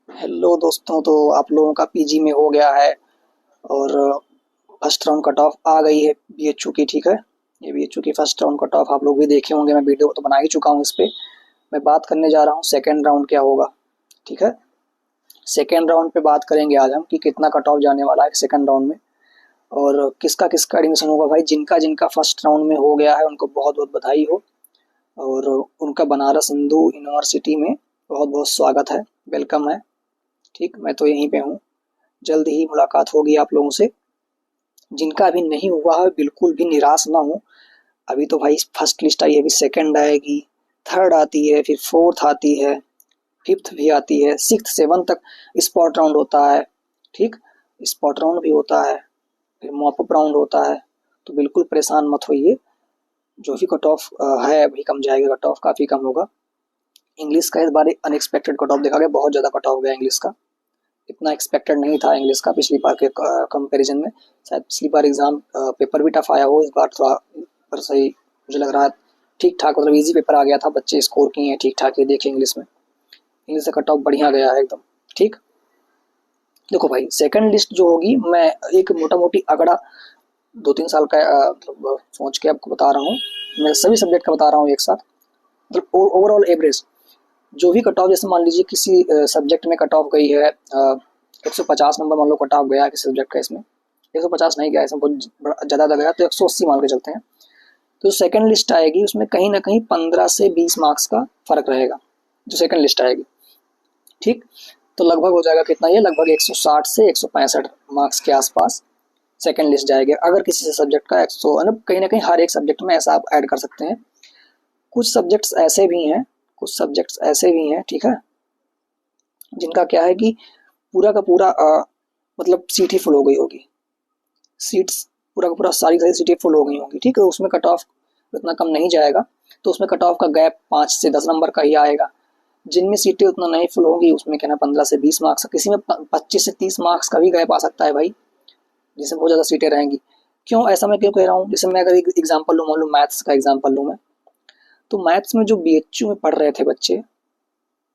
Hello दोस्तों, तो आप लोगों का पीजी में हो गया है और फर्स्ट राउंड कट ऑफ आ गई है बीएचयू की। ठीक है, ये बीएचयू की फर्स्ट राउंड कट ऑफ आप लोग भी देखे होंगे, मैं वीडियो तो बना ही चुका हूँ इस पे। मैं बात करने जा रहा हूँ सेकेंड राउंड क्या होगा। ठीक है, सेकेंड राउंड पे बात करेंगे आज हम कि कितना कट ऑफ जाने वाला है सेकेंड राउंड में और किसका किसका एडमिशन होगा। भाई जिनका जिनका फर्स्ट राउंड में हो गया है उनको बहुत बहुत बधाई हो और उनका बनारस हिंदू यूनिवर्सिटी में बहुत बहुत स्वागत है, वेलकम है। ठीक, मैं तो यहीं पे हूँ, जल्द ही मुलाकात होगी आप लोगों से। जिनका अभी नहीं हुआ है बिल्कुल भी निराश ना हो। अभी तो भाई फर्स्ट लिस्ट आई है, अभी सेकंड आएगी, थर्ड आती है, फिर फोर्थ आती है, फिफ्थ भी आती है, सिक्स सेवन तक स्पॉट राउंड होता है। ठीक, स्पॉट राउंड भी होता है, फिर मॉपअप राउंड होता है। तो बिल्कुल परेशान मत होइए, जो भी कट ऑफ है अभी कम जाएगा, कट ऑफ काफ़ी कम होगा। इंग्लिश का इस बार अनएक्सपेक्टेड कट ऑफ देखा गया, बहुत ज़्यादा कट ऑफ गया इंग्लिश का। इतना एक्सपेक्टेड नहीं था इंग्लिश का पिछली बार के कंपैरिजन में। शायद पिछली बार एग्जाम पेपर भी टफ आया हो, इस बार थोड़ा पर सही मुझे लग रहा है। ठीक ठाक मतलब इजी पेपर आ गया था, बच्चे स्कोर किए हैं ठीक ठाक। ये देखिए इंग्लिश में, इंग्लिश का कट ऑफ बढ़िया गया है एकदम। ठीक, देखो भाई सेकंड लिस्ट जो होगी, मैं एक मोटा मोटी आंकड़ा 2-3 साल का मतलब सोच के आपको बता रहा हूँ। मैं सभी सब्जेक्ट का बता रहा हूँ एक साथ, मतलब ओवरऑल एवरेज जो भी कट ऑफ, जैसे मान लीजिए किसी सब्जेक्ट में कट ऑफ गई है 150 नंबर मान लो कट ऑफ गया किसी सब्जेक्ट का, इसमें 150 नहीं गया, इसमें बहुत ज़्यादा गया तो 180 मान के चलते हैं। तो सेकंड लिस्ट आएगी उसमें कहीं ना कहीं 15 से 20 मार्क्स का फर्क रहेगा जो सेकंड लिस्ट आएगी। ठीक, तो लगभग हो जाएगा कितना, ये लगभग 160 से 165 मार्क्स के आसपास सेकंड लिस्ट जाएगी। अगर किसी से सब्जेक्ट का 100 मतलब कहीं ना कहीं हर एक सब्जेक्ट में ऐसा आप ऐड कर सकते हैं। कुछ सब्जेक्ट्स ऐसे भी हैं, कुछ सब्जेक्ट्स ऐसे भी हैं, ठीक है, जिनका क्या है कि पूरा का पूरा मतलब सीट ही फुल हो गई होगी, सीट्स पूरा का पूरा सारी सारी सीटें फुल हो गई होंगी। ठीक है, तो उसमें कट ऑफ उतना कम नहीं जाएगा, तो उसमें कट ऑफ का गैप 5 से 10 नंबर का ही आएगा। जिनमें सीटें उतना नहीं फुल होंगी उसमें क्या ना 15 से 20 मार्क्स, किसी में 25 से 30 मार्क्स का भी गैप आ सकता है भाई, जिसमें बहुत ज़्यादा सीटें रहेंगी। क्यों ऐसा मैं क्यों कह रहा हूँ, जैसे मैं अगर एक एग्जाम्पल लूँ, मान लो मैथ्स का एग्जाम्पल लूँ मैं, तो मैथ्स में जो बीएचयू में पढ़ रहे थे बच्चे,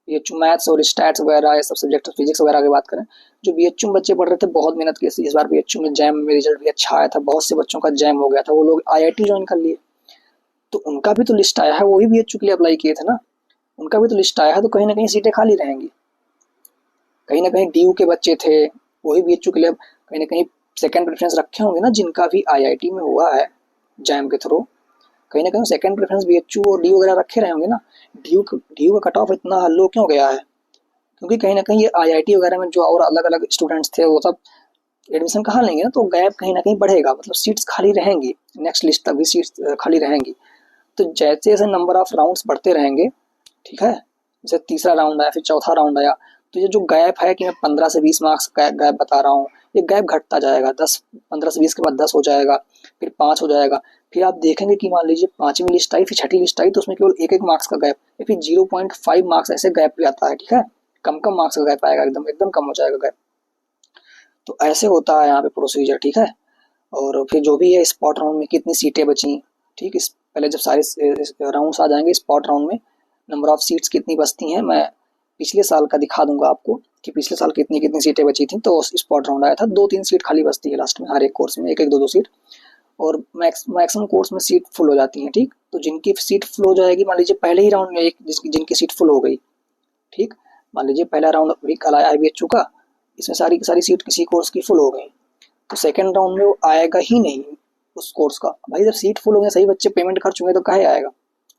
बीएचयू मैथ्स और स्टैट्स वगैरह ये सब सब्जेक्ट, फिजिक्स वगैरह की बात करें, जो बीएचयू में बच्चे पढ़ रहे थे बहुत मेहनत की थी। इस बार बीएचयू में जैम में रिजल्ट भी अच्छा आया था, बहुत से बच्चों का जैम हो गया था, वो लोग आईआईटी ज्वाइन कर लिए। तो उनका भी तो लिस्ट आया है, वो भी बीएचयू के लिए अप्लाई किए थे ना, उनका भी तो लिस्ट आया है, तो कहीं ना कहीं सीटें खाली रहेंगी। कहीं ना कहीं डीयू के बच्चे थे, वही बीएचयू के लिए कहीं ना कहीं सेकंड प्रेफरेंस रखे होंगे ना, जिनका भी आईआईटी में हुआ है जैम के थ्रू, कहीं ना कहीं सेकंड प्रेफरेंस बीएचयू और डीयू वगैरह रखे रहे होंगे ना। डीयू का कट ऑफ इतना लो क्यों गया है, क्योंकि कहीं न कहीं ये आईआईटी वगैरह में जो और अलग-अलग स्टूडेंट्स थे वो सब एडमिशन कहाँ लेंगे ना, तो गैप कहीं न कहीं बढ़ेगा, मतलब सीट्स खाली रहेंगी, नेक्स्ट लिस्ट तक भी सीट्स खाली रहेंगी। तो जैसे-जैसे नंबर ऑफ राउंड्स बढ़ते रहेंगे, ठीक है, जैसे तीसरा राउंड आया फिर चौथा राउंड आया, तो ये जो गैप है कि मैं 15 से 20 मार्क्स का गैप बता रहा हूँ, ये गैप घटता जाएगा। 15 से 20 के बाद 10 हो जाएगा, फिर 5 हो जाएगा। फिर आप देखेंगे कि मान लीजिए पांचवी लिस्ट आई, फिर छठी लिस्ट आई, तो उसमें केवल एक एक मार्क्स का गैप या फिर 0.5 मार्क्स ऐसे गैप भी आता है। ठीक है, कम कम मार्क्स का गैप आएगा, एकदम एकदम कम हो जाएगा गैप। तो ऐसे होता है यहाँ पे प्रोसीजर। ठीक है, और फिर जो भी है स्पॉट राउंड में कितनी सीटें बची, ठीक, इस पहले जब सारे राउंड्स आ जाएंगे स्पॉट राउंड में नंबर ऑफ सीट्स कितनी बचती हैं, मैं पिछले साल का दिखा दूंगा आपको कि पिछले साल कितनी कितनी सीटें बची थी। तो स्पॉट राउंड आया था, 2-3 सीट खाली बचती है लास्ट में, हर एक कोर्स में एक एक दो दो सीट, और मैक्सिमम कोर्स में सीट फुल हो जाती है। ठीक, तो जिनकी सीट फुल हो जाएगी, मान लीजिए पहले ही राउंड में एक जिनकी सीट फुल हो गई, ठीक, मान लीजिए पहला राउंड अभी कल आया आई चुका, इसमें सारी की सारी सीट किसी कोर्स की फुल हो गई, तो सेकंड राउंड में वो आएगा ही नहीं उस कोर्स का। भाई जब सीट फुल हो गई, सही बच्चे पेमेंट कर चुके तो काहे आएगा।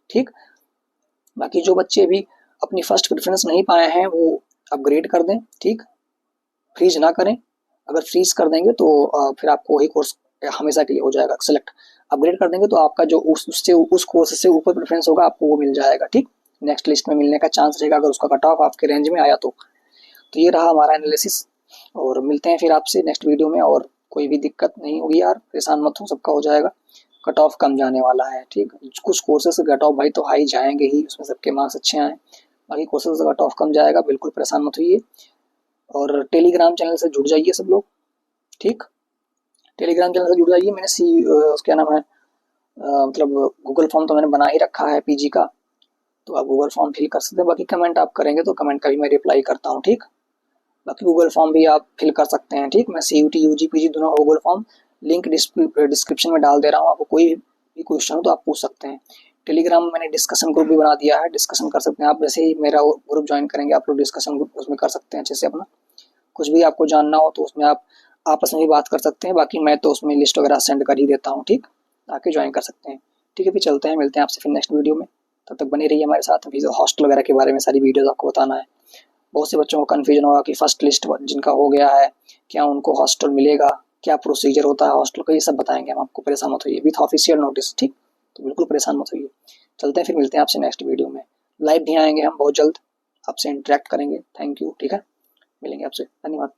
ठीक, बाकी जो बच्चे अभी अपनी फर्स्ट प्रेफरेंस नहीं पाए हैं वो अपग्रेड कर दें। ठीक, फ्रीज ना करें, अगर फ्रीज कर देंगे तो फिर आपको वही कोर्स हमेशा के लिए हो जाएगा सेलेक्ट। अपग्रेड कर देंगे तो आपका जो उससे उस कोर्स से ऊपर प्रेफरेंस होगा आपको वो मिल जाएगा। ठीक, नेक्स्ट लिस्ट में मिलने का चांस रहेगा अगर उसका कट ऑफ आपके रेंज में आया तो ये रहा हमारा एनालिसिस, और मिलते हैं फिर आपसे नेक्स्ट वीडियो में। और कोई भी दिक्कत नहीं होगी यार, परेशान मत हो, सबका हो जाएगा। कट ऑफ कम जाने वाला है। ठीक, कुछ कोर्सेज से कट ऑफ भाई तो हाई जाएंगे ही, उसमें सबके मार्क्स अच्छे आए, बाकी कोर्सेज से कट ऑफ कम जाएगा, बिल्कुल परेशान मत होइए। और टेलीग्राम चैनल से जुड़ जाइए सब लोग। ठीक, टेलीग्राम चैनल से जुड़ जाइए। मैंने क्या नाम है मतलब गूगल फॉर्म तो मैंने बना ही रखा है पीजी का, तो आप गूगल फॉर्म फिल कर सकते हैं। बाकी कमेंट आप करेंगे तो कमेंट का भी मैं रिप्लाई करता हूँ। ठीक, बाकी गूगल फॉर्म भी आप फिल कर सकते हैं, ठीक। मैं CUT UG PG दोनों गूगल फॉर्म लिंक डिस्क्रिप्शन में डाल दे रहा हूँ, आपको कोई भी क्वेश्चन हो तो आप पूछ सकते हैं। टेलीग्राम में मैंने डिस्कशन ग्रुप भी बना दिया है, डिस्कशन कर सकते हैं आप। जैसे ही मेरा ग्रुप ज्वाइन करेंगे आप लोग डिस्कशन ग्रुप उसमें कर सकते हैं अच्छे से अपना। कुछ भी आपको जानना हो तो उसमें आप आपस में भी बात कर सकते हैं। बाकी मैं तो उसमें लिस्ट वगैरह सेंड कर ही देता हूँ, ठीक। आके ज्वाइन कर सकते हैं। ठीक है, फिर चलते हैं, मिलते हैं आपसे फिर नेक्स्ट वीडियो में। तब तक बने रहिए हमारे साथ। अभी जो हॉस्टल वगैरह के बारे में सारी वीडियोस आपको बताना है। बहुत से बच्चों को कन्फ्यूजन होगा कि फर्स्ट लिस्ट जिनका हो गया है क्या उनको हॉस्टल मिलेगा, क्या प्रोसीजर होता है हॉस्टल का, ये सब बताएंगे हम आपको। परेशान मत होइए, विथ ऑफिशियल नोटिस, ठीक। तो बिल्कुल परेशान मत होइए। चलते हैं, फिर मिलते हैं आपसे नेक्स्ट वीडियो में। लाइव भी आएंगे हम बहुत जल्द, आपसे इंटरेक्ट करेंगे। थैंक यू, ठीक है। मिलेंगे आपसे, धन्यवाद।